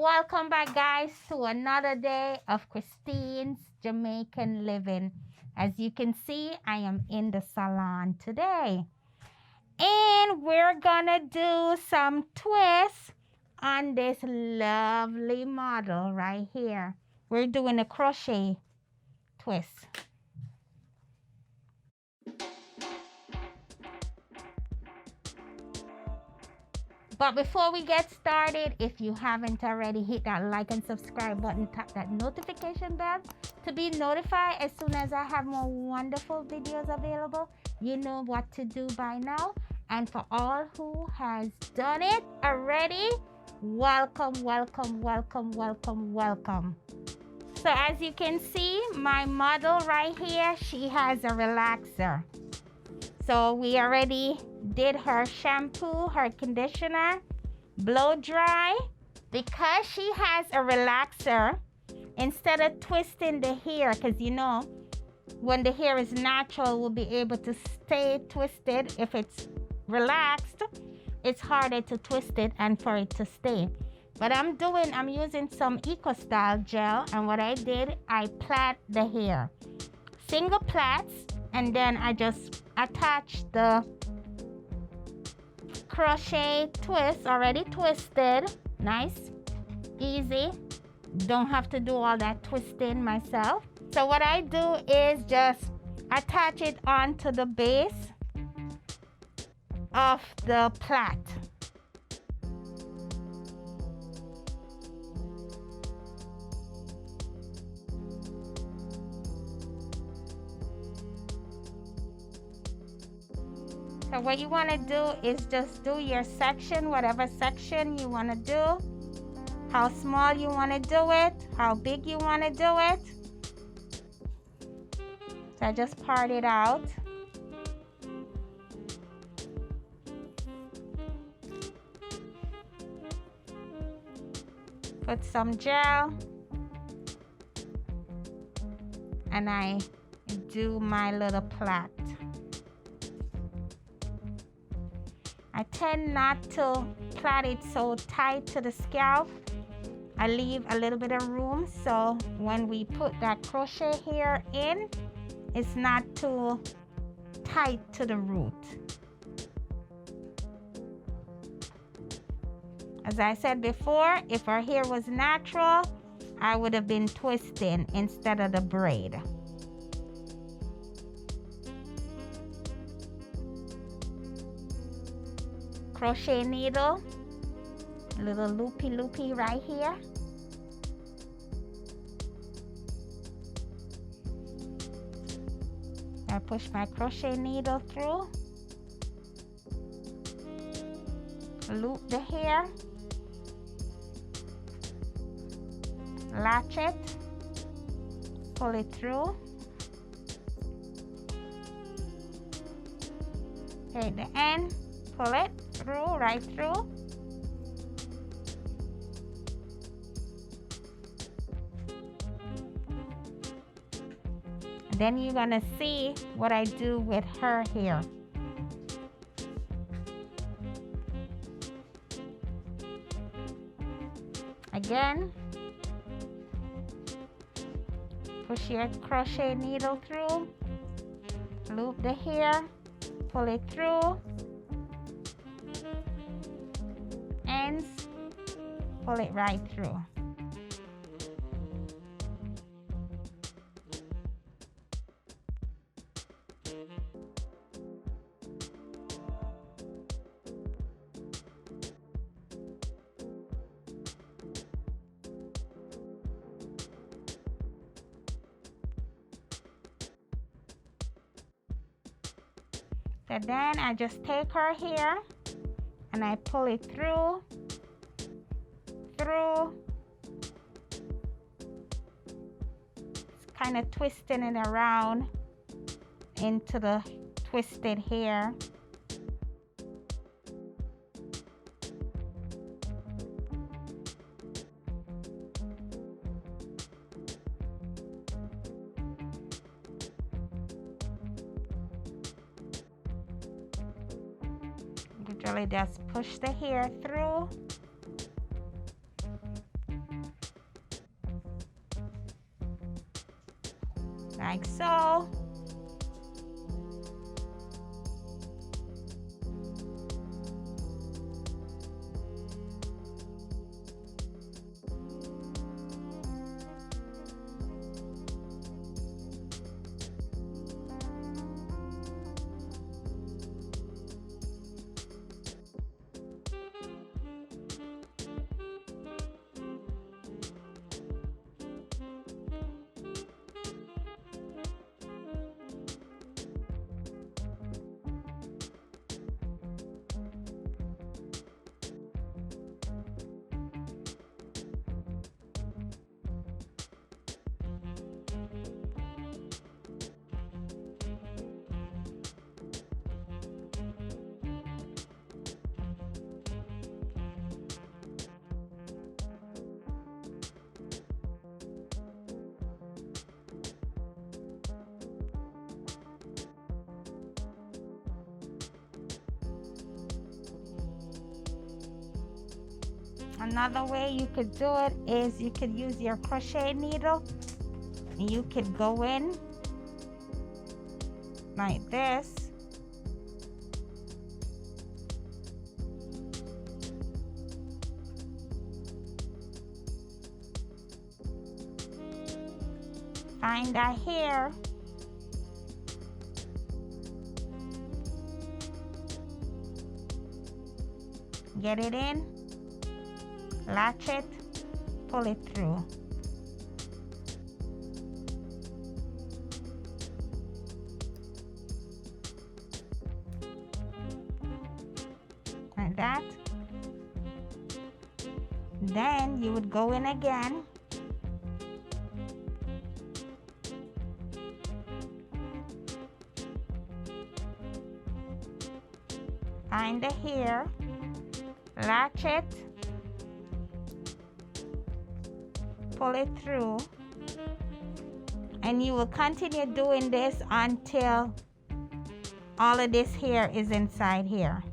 Welcome back, guys, to another day of Christine's Jamaican living. As you can see, I am in the salon today, and we're gonna do some twists on this lovely model right here. We're doing a crochet twist. But before we get started, if you haven't already, hit that like and subscribe button, tap that notification bell to be notified as soon as I have more wonderful videos available. You know what to do by now. And for all who has done it already, welcome, welcome, welcome, welcome, welcome. So as you can see, my model right here, she has a relaxer. So we already did her shampoo, her conditioner, blow dry. Because she has a relaxer, instead of twisting the hair, because you know, when the hair is natural, we'll be able to stay twisted. If it's relaxed, it's harder to twist it and for it to stay. But I'm using some Eco Style gel, and what I did, I plait the hair. Single plaits, and then I just attach the crochet twist already twisted. Nice, easy. Don't have to do all that twisting myself. So what I do is just attach it onto the base of the plait. So what you want to do is just do your section, whatever section you want to do, how small you want to do it, how big you want to do it. So I just part it out. Put some gel, and I do my little plait. I tend not to plait it so tight to the scalp. I leave a little bit of room so when we put that crochet hair in, it's not too tight to the root. As I said before, if her hair was natural, I would have been twisting instead of the braid. Crochet needle, a little loopy right here. I push my crochet needle through, loop the hair, latch it, pull it through, take the end, pull it through, right through. Then you're gonna see what I do with her hair. Again, push your crochet needle through, loop the hair, pull it through, ends, pull it right through. So then I just take her hair and I pull it through, kind of twisting it around into the twisted hair. Usually just push the hair through like so. Another way you could do it is you could use your crochet needle. You could go in like this. Find a hair. Get it in. Latch it, pull it through. Like that. Then you would go in again. Find the hair, latch it, pull it through, and you will continue doing this until all of this hair is inside here.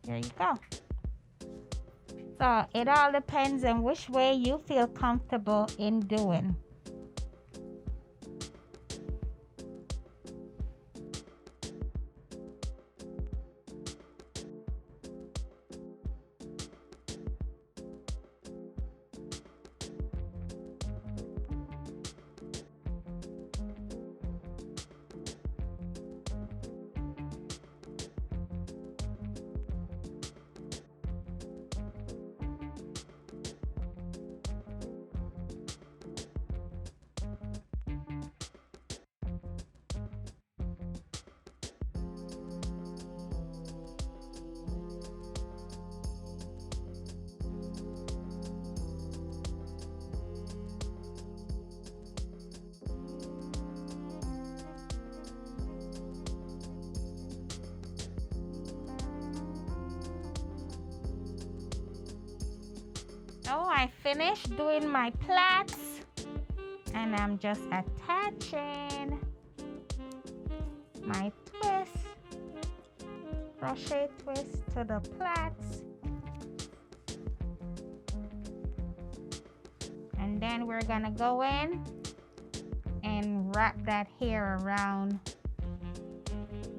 There you go. So it all depends on which way you feel comfortable in doing. Oh, I finished doing my plaits and I'm just attaching my twist, crochet twist to the plaits. And then we're gonna go in and wrap that hair around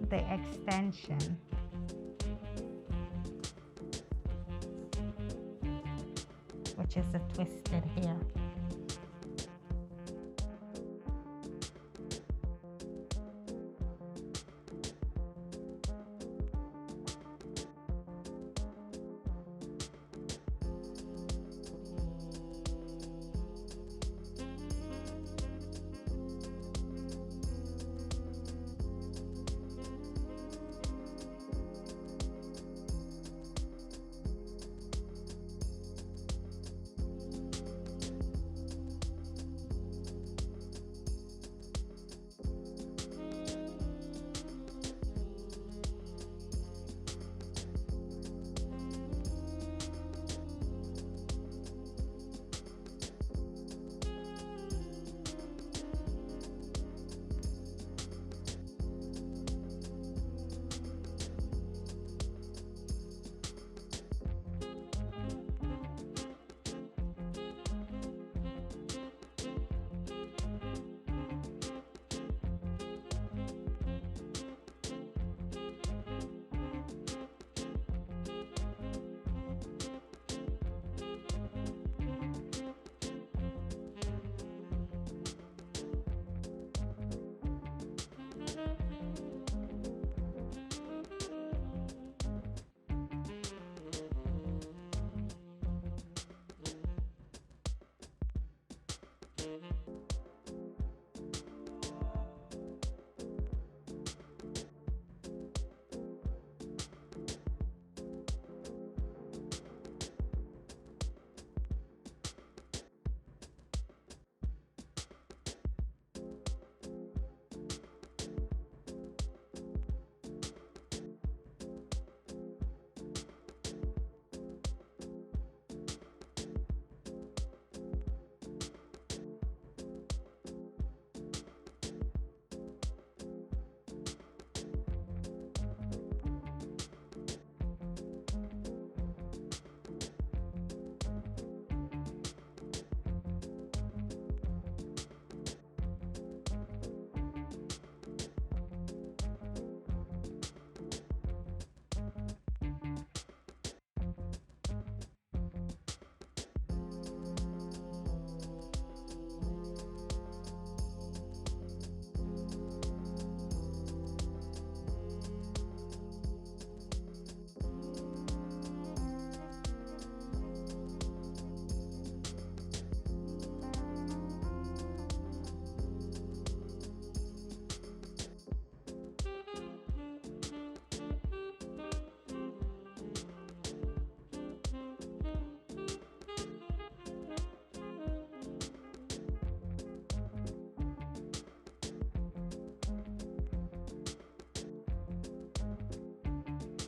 the extension. Which is the twisted hair.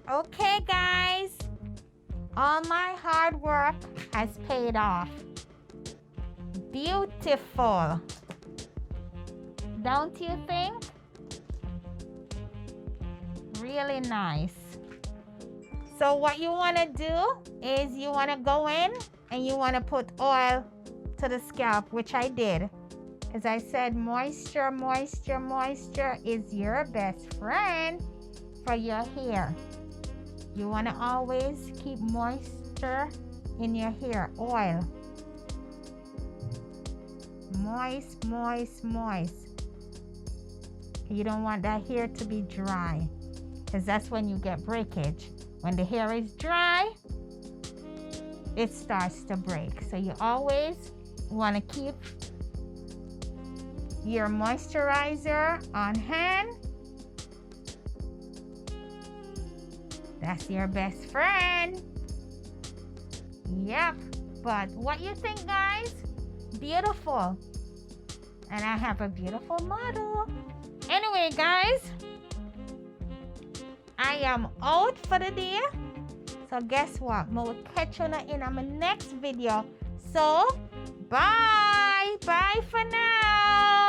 Okay, guys. All my hard work has paid off. Beautiful. Don't you think? Really nice. So what you want to do is you want to go in and you want to put oil to the scalp, which I did. As I said, moisture, moisture, moisture is your best friend for your hair. You want to always keep moisture in your hair. Oil. Moist, moist, moist. You don't want that hair to be dry, because that's when you get breakage. When the hair is dry, it starts to break. So you always want to keep your moisturizer on hand. That's your best friend. Yep. But what you think, guys? Beautiful. And I have a beautiful model. Anyway, guys, I am out for the day. So guess what? I will catch you in my next video. So, bye. Bye for now.